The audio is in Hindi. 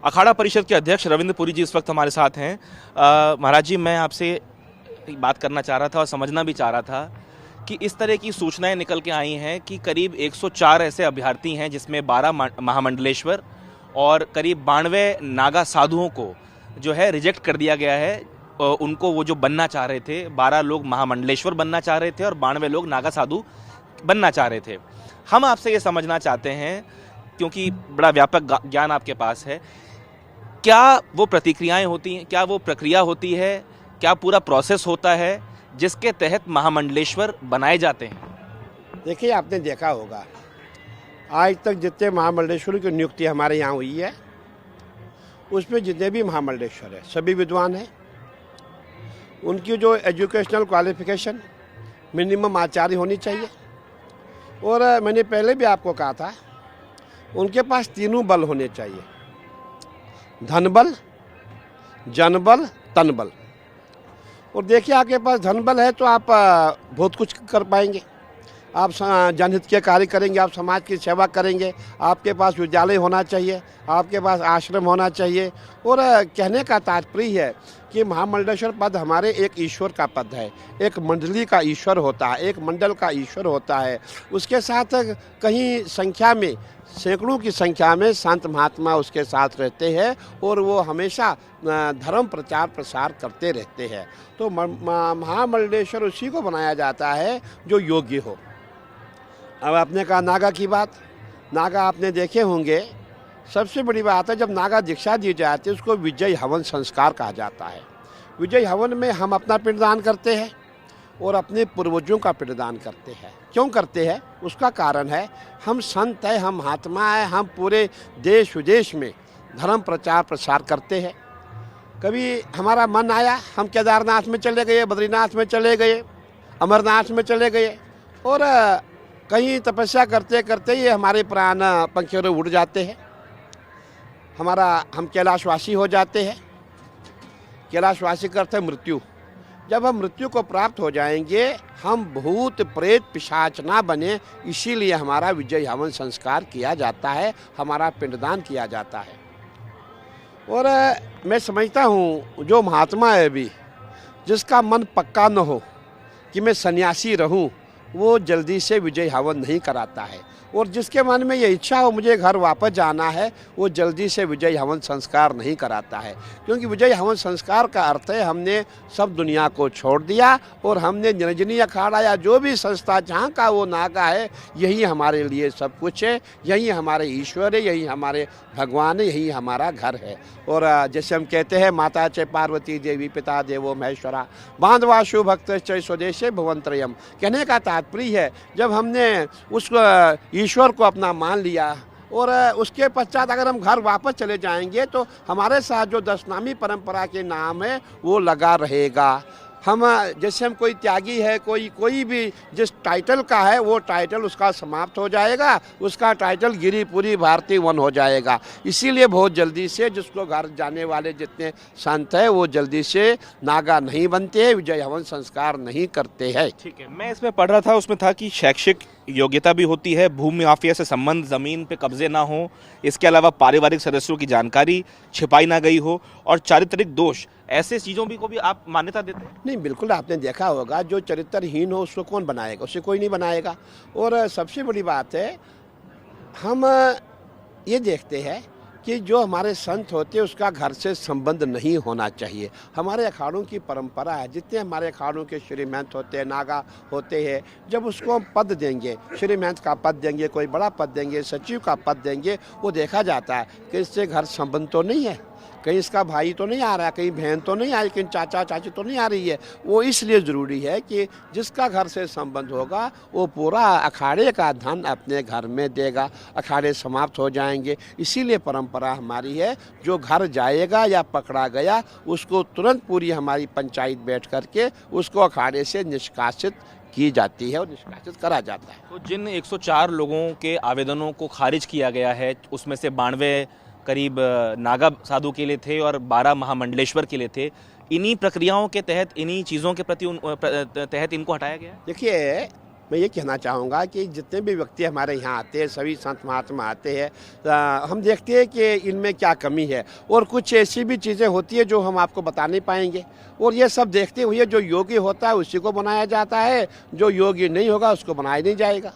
अखाड़ा परिषद के अध्यक्ष रविंद्र पुरी जी इस वक्त हमारे साथ हैं। महाराज जी, मैं आपसे बात करना चाह रहा था और समझना भी चाह रहा था कि इस तरह की सूचनाएं निकल के आई हैं कि करीब 104 ऐसे अभ्यर्थी हैं जिसमें 12 महामंडलेश्वर और करीब 92 नागा साधुओं को जो है रिजेक्ट कर दिया गया है। उनको वो जो बनना चाह रहे थे, 12 लोग महामंडलेश्वर बनना चाह रहे थे और 92 लोग नागा साधु बनना चाह रहे थे। हम आपसे ये समझना चाहते हैं, क्योंकि बड़ा व्यापक ज्ञान आपके पास है, क्या वो प्रतिक्रियाएं होती हैं, क्या वो प्रक्रिया होती है, क्या पूरा प्रोसेस होता है जिसके तहत महामंडलेश्वर बनाए जाते हैं? देखिए, आपने देखा होगा आज तक जितने महामंडलेश्वर की नियुक्ति हमारे यहाँ हुई है उसमें जितने भी महामंडलेश्वर है सभी विद्वान हैं। उनकी जो एजुकेशनल क्वालिफिकेशन मिनिमम आचार्य होनी चाहिए। और मैंने पहले भी आपको कहा था, उनके पास तीनों बल होने चाहिए: धन बल, जन बल, तन बल। और देखिए, आपके पास धन बल है तो आप बहुत कुछ कर पाएंगे। आप जनहित के कार्य करेंगे, आप समाज की सेवा करेंगे। आपके पास विद्यालय होना चाहिए, आपके पास आश्रम होना चाहिए। और कहने का तात्पर्य है कि महामंडलेश्वर पद हमारे एक ईश्वर का पद है, एक मंडली का ईश्वर होता है, एक मंडल का ईश्वर होता है। उसके साथ कहीं संख्या में, सैकड़ों की संख्या में संत महात्मा उसके साथ रहते हैं और वो हमेशा धर्म प्रचार प्रसार करते रहते हैं। तो महामंडलेश्वर उसी को बनाया जाता है जो योग्य हो। अब आपने कहा नागा की बात, नागा आपने देखे होंगे। सबसे बड़ी बात है, जब नागा दीक्षा दी जाती है उसको विजय हवन संस्कार कहा जाता है। विजय हवन में हम अपना पिंडदान करते हैं और अपने पूर्वजों का पिंडदान करते हैं। क्यों करते हैं? उसका कारण है, हम संत हैं, हम महात्मा हैं, हम पूरे देश विदेश में धर्म प्रचार प्रसार करते हैं। कभी हमारा मन आया, हम केदारनाथ में चले गए, बद्रीनाथ में चले गए, अमरनाथ में चले गए और कहीं तपस्या करते करते ये हमारे प्राण पंखियों उड़ जाते हैं। हम कैलाशवासी हो जाते हैं। कैलाशवासी का अर्थ है मृत्यु। जब हम मृत्यु को प्राप्त हो जाएंगे, हम भूत प्रेत पिशाच ना बने, इसीलिए हमारा विजय हवन संस्कार किया जाता है, हमारा पिंडदान किया जाता है। और मैं समझता हूँ जो महात्मा है अभी, जिसका मन पक्का न हो कि मैं सन्यासी रहूँ, वो जल्दी से विजय हवन नहीं कराता है। और जिसके मन में ये इच्छा हो मुझे घर वापस जाना है, वो जल्दी से विजय हवन संस्कार नहीं कराता है। क्योंकि विजय हवन संस्कार का अर्थ है हमने सब दुनिया को छोड़ दिया और हमने निर्जनीय अखाड़ा या जो भी संस्था जहाँ का वो नागा है, यही हमारे लिए सब कुछ है, यही हमारे ईश्वर है, यही हमारे भगवान है, यही हमारा घर है। और जैसे हम कहते हैं, माता च पार्वती देवी पिता देवो महेश्वरा बांधवाशु भक्त च स्वदेशे भुवंत्रयम। कहने का तात्पर्य है, जब हमने उस ईश्वर को अपना मान लिया और उसके पश्चात अगर हम घर वापस चले जाएंगे तो हमारे साथ जो दशनामी परंपरा के नाम है वो लगा रहेगा। हम जैसे हम कोई त्यागी है, कोई भी जिस टाइटल का है वो टाइटल उसका समाप्त हो जाएगा, उसका टाइटल गिरिपुरी भारती वन हो जाएगा। इसीलिए बहुत जल्दी से जिसको घर जाने वाले जितने संत हैं वो जल्दी से नागा नहीं बनते हैं, विजय हवन संस्कार नहीं करते हैं। ठीक है, मैं इसमें पढ़ रहा था, उसमें था कि शैक्षिक योग्यता भी होती है, भूमि माफिया से संबंध, जमीन पे कब्जे ना हो, इसके अलावा पारिवारिक सदस्यों की जानकारी छिपाई ना गई हो और चारित्रिक दोष, ऐसे चीज़ों भी को भी आप मान्यता देते हैं? नहीं, बिल्कुल। आपने देखा होगा, जो चरित्रहीन हो उसको कौन बनाएगा? उसे कोई नहीं बनाएगा। और सबसे बड़ी बात है, हम ये देखते हैं कि जो हमारे संत होते हैं उसका घर से संबंध नहीं होना चाहिए। हमारे अखाड़ों की परंपरा है, जितने हमारे अखाड़ों के श्रीमंत होते हैं, नागा होते हैं, जब उसको हम पद देंगे, श्रीमंत का पद देंगे, कोई बड़ा पद देंगे, सचिव का पद देंगे, वो देखा जाता है कि इससे घर संबंध तो नहीं है, कहीं इसका भाई तो नहीं आ रहा, कहीं बहन तो नहीं आई, कहीं चाचा चाची तो नहीं आ रही है। वो इसलिए ज़रूरी है कि जिसका घर से संबंध होगा वो पूरा अखाड़े का धन अपने घर में देगा, अखाड़े समाप्त हो जाएंगे। इसीलिए परंपरा हमारी है, जो घर जाएगा या पकड़ा गया उसको तुरंत पूरी हमारी पंचायत बैठ करके उसको अखाड़े से निष्कासित की जाती है और निष्कासित करा जाता है। तो जिन 104 लोगों के आवेदनों को खारिज किया गया है, उसमें से 92 करीब नागा साधु के लिए थे और 12 महामंडलेश्वर के लिए थे, इन्हीं प्रक्रियाओं के तहत, इन्हीं चीज़ों के प्रति तहत इनको हटाया गया? देखिए, मैं ये कहना चाहूँगा कि जितने भी व्यक्ति हमारे यहाँ आते हैं, सभी संत महात्मा आते हैं, हम देखते हैं कि इनमें क्या कमी है, और कुछ ऐसी भी चीज़ें होती है जो हम आपको बता नहीं पाएंगे। और ये सब देखते हुए जो योगी होता है उसी को बनाया जाता है, जो योगी नहीं होगा उसको बनाया नहीं जाएगा।